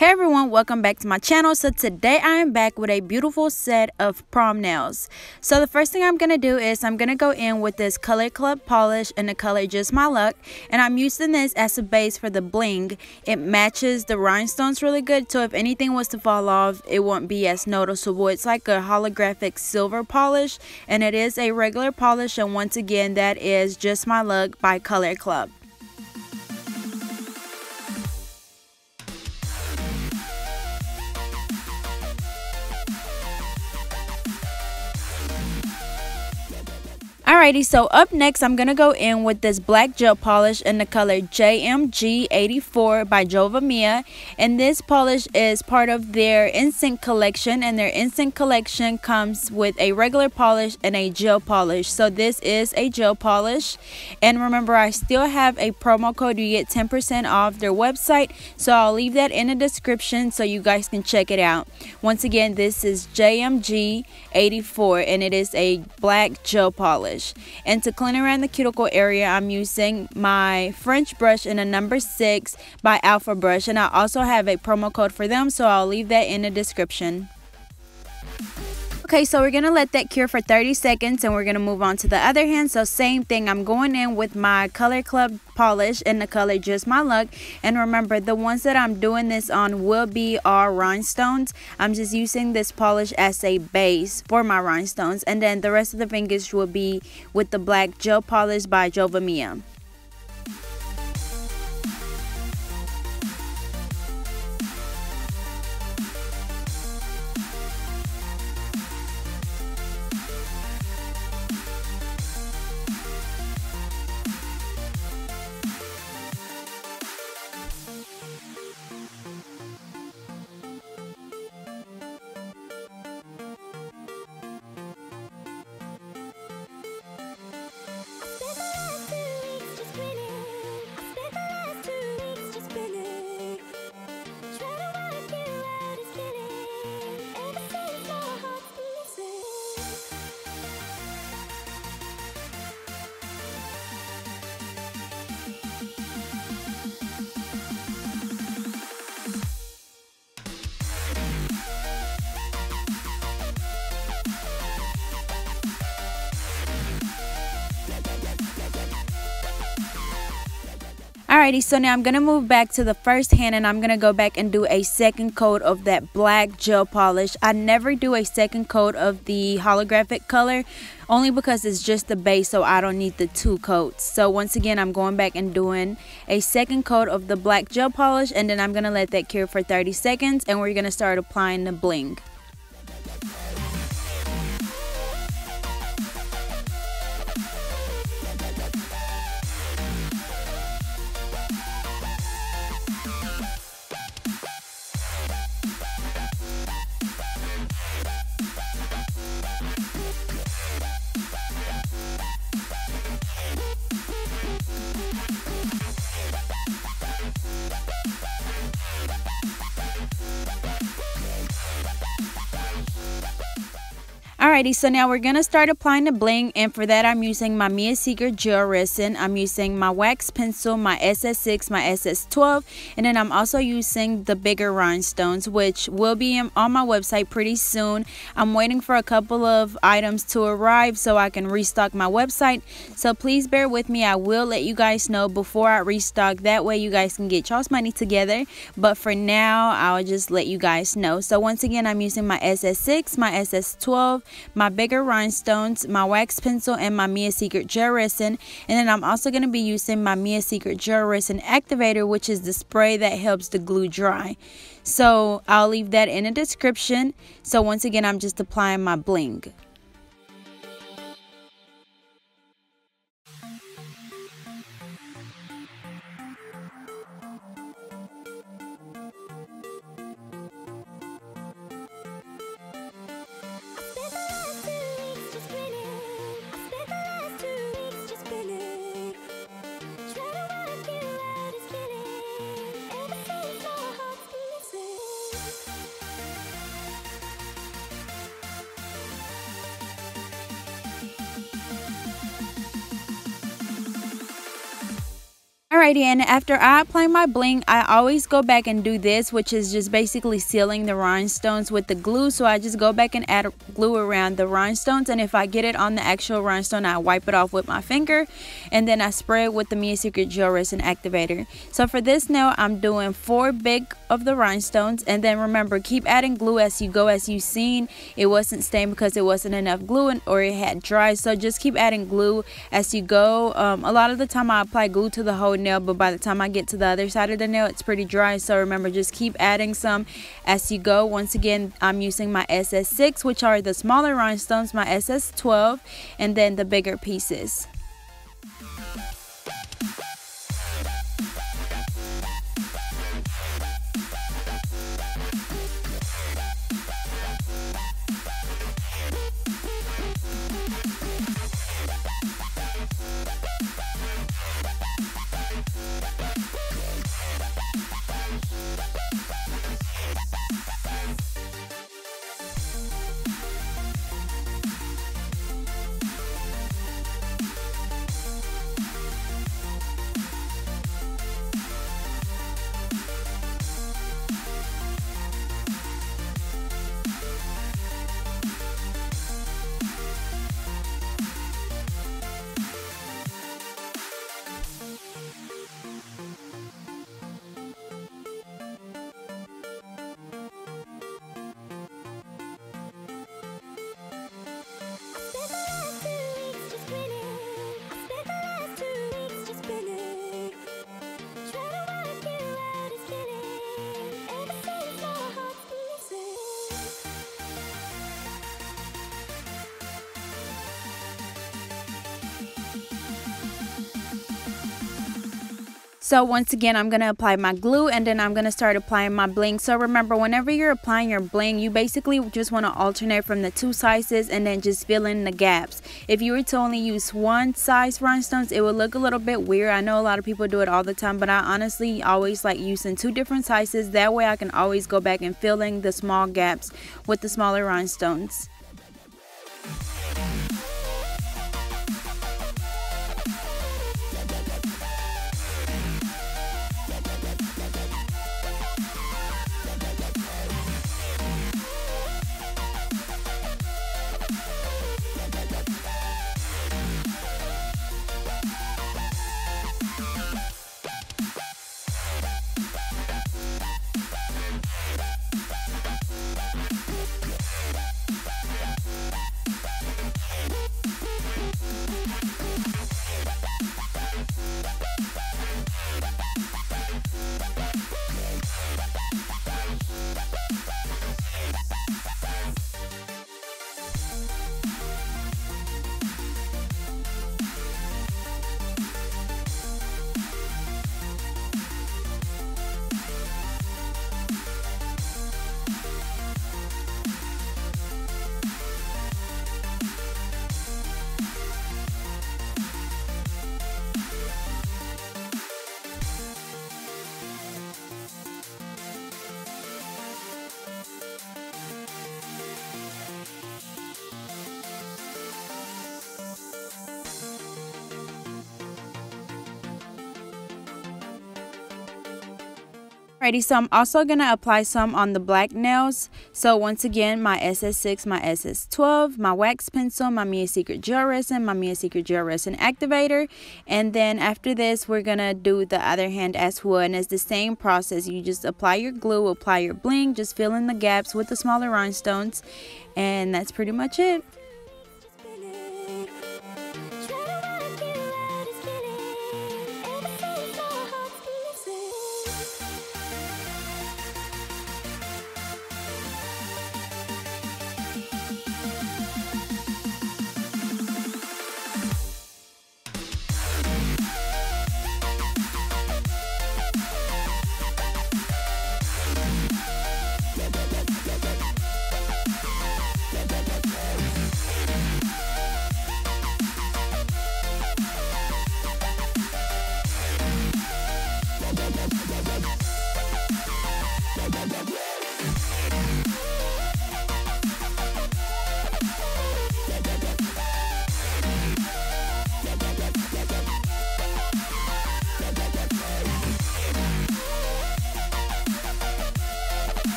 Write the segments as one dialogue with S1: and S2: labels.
S1: Hey everyone, welcome back to my channel. So today I am back with a beautiful set of prom nails. So the first thing I'm going to do is I'm going to go in with this Color Club polish in the color Just My Luck. And I'm using this as a base for the bling. It matches the rhinestones really good, so if anything was to fall off, it won't be as noticeable. It's like a holographic silver polish, and it is a regular polish. And once again, that is Just My Luck by Color Club. Alrighty, so up next I'm going to go in with this black gel polish in the color JMG 84 by JOYA. And this polish is part of their Instant collection, and their Instant collection comes with a regular polish and a gel polish. So this is a gel polish, and remember, I still have a promo code. You get 10% off their website, so I'll leave that in the description so you guys can check it out. Once again, this is JMG 84 and it is a black gel polish. And to clean around the cuticle area, I'm using my French brush in a number 6 by Alpha Brush, and I also have a promo code for them, so I'll leave that in the description. Okay, so we're going to let that cure for 30 seconds and we're going to move on to the other hand. So same thing, I'm going in with my Color Club polish in the color Just My Luck. And remember, the ones that I'm doing this on will be all rhinestones. I'm just using this polish as a base for my rhinestones. And then the rest of the fingers will be with the black gel polish by JOYA. Alrighty, so now I'm going to move back to the first hand and I'm going to go back and do a second coat of that black gel polish. I never do a second coat of the holographic color, only because it's just the base, so I don't need the two coats. So once again, I'm going back and doing a second coat of the black gel polish, and then I'm going to let that cure for 30 seconds and we're going to start applying the bling. Alrighty, so now we're going to start applying the bling, and for that I'm using my Mia Secret Gel Resin. I'm using my wax pencil, my SS6, my SS12, and then I'm also using the bigger rhinestones, which will be on my website pretty soon. I'm waiting for a couple of items to arrive so I can restock my website, so please bear with me. I will let you guys know before I restock, that way you guys can get y'all's money together, but for now I'll just let you guys know. So once again, I'm using my SS6, my SS12, my bigger rhinestones, my wax pencil, and my Mia Secret Gel Resin. And then I'm also going to be using my Mia Secret Gel Resin Activator, which is the spray that helps the glue dry. So I'll leave that in the description. So once again, I'm just applying my bling. Alrighty, and after I apply my bling, I always go back and do this, which is just basically sealing the rhinestones with the glue. So I just go back and add glue around the rhinestones, and if I get it on the actual rhinestone, I wipe it off with my finger, and then I spray it with the Mia Secret Gel Resin Activator. So for this nail, I'm doing 4 big of the rhinestones, and then remember, keep adding glue as you go. As you've seen, it wasn't staying because it wasn't enough glue or it had dry, so just keep adding glue as you go. A lot of the time I apply glue to the whole nail, but by the time I get to the other side of the nail, it's pretty dry. So remember, just keep adding some as you go. Once again, I'm using my SS6, which are the smaller rhinestones, my SS12, and then the bigger pieces. So once again, I'm going to apply my glue, and then I'm going to start applying my bling. So remember, whenever you're applying your bling, you basically just want to alternate from the 2 sizes and then just fill in the gaps. If you were to only use 1 size rhinestones, it would look a little bit weird. I know a lot of people do it all the time, but I honestly always like using 2 different sizes. That way I can always go back and fill in the small gaps with the smaller rhinestones. Alrighty, so I'm also going to apply some on the black nails. So once again, my SS6, my SS12, my wax pencil, my Mia Secret Gel Resin, my Mia Secret Gel Resin Activator. And then after this, we're going to do the other hand as well. And it's the same process. You just apply your glue, apply your bling, just fill in the gaps with the smaller rhinestones. And that's pretty much it.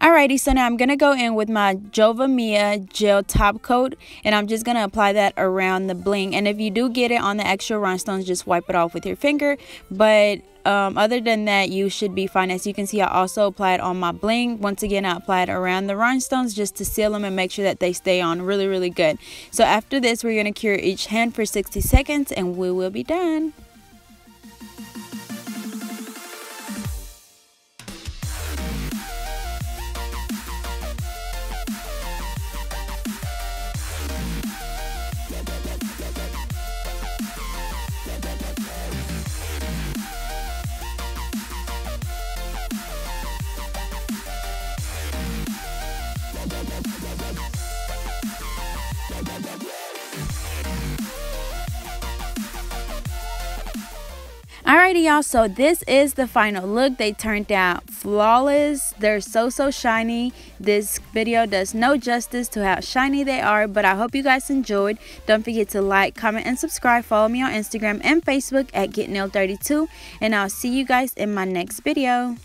S1: Alrighty, so now I'm going to go in with my JOYA gel top coat, and I'm just going to apply that around the bling. And if you do get it on the extra rhinestones, just wipe it off with your finger. But other than that, you should be fine. As you can see, I also applied on my bling. Once again, I applied around the rhinestones just to seal them and make sure that they stay on really, really good. So after this, we're going to cure each hand for 60 seconds and we will be done. Alrighty, y'all, so this is the final look. They turned out flawless. They're so shiny. This video does no justice to how shiny they are, but I hope you guys enjoyed. Don't forget to like, comment, and subscribe. Follow me on Instagram and Facebook at GetNailed32, and I'll see you guys in my next video.